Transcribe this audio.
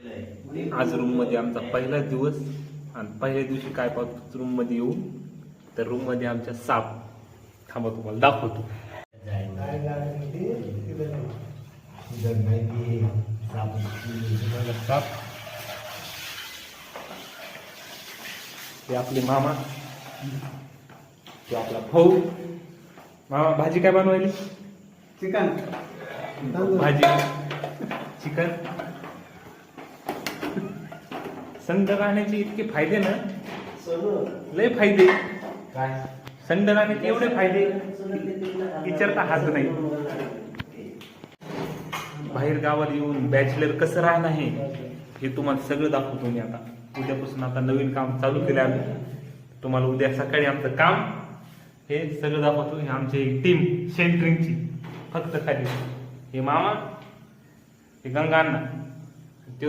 आज रूम मध्ये आमचा पहिला दिवस आणि पहिल्या दिवशी काय पाहतो रूम मध्ये येऊ तर रूम मध्ये आमच्या साप थांबा तुम्हाला दाखवतो. साप ते आपले मामा ते आपला भाऊ. मामा भाजी काय बनवायली? चिकन भाजी चिकन. संड राहण्याचे इतके फायदे ना, लय फायदे. काय संड राहण्याचे एवढे फायदे विचारता हात नाही. बाहेर गावात येऊन बॅचलर कसं राहणं आहे हे तुम्हाला सगळं दाखवतो मी. आता उद्यापासून आता नवीन काम चालू केलं आम्ही. तुम्हाला उद्या सकाळी आमचं काम हे सगळं दाखवतो. हे आमची टीम सेंटरिंगची फक्त खाली. हे मामा, हे गंगा अण्णा, ते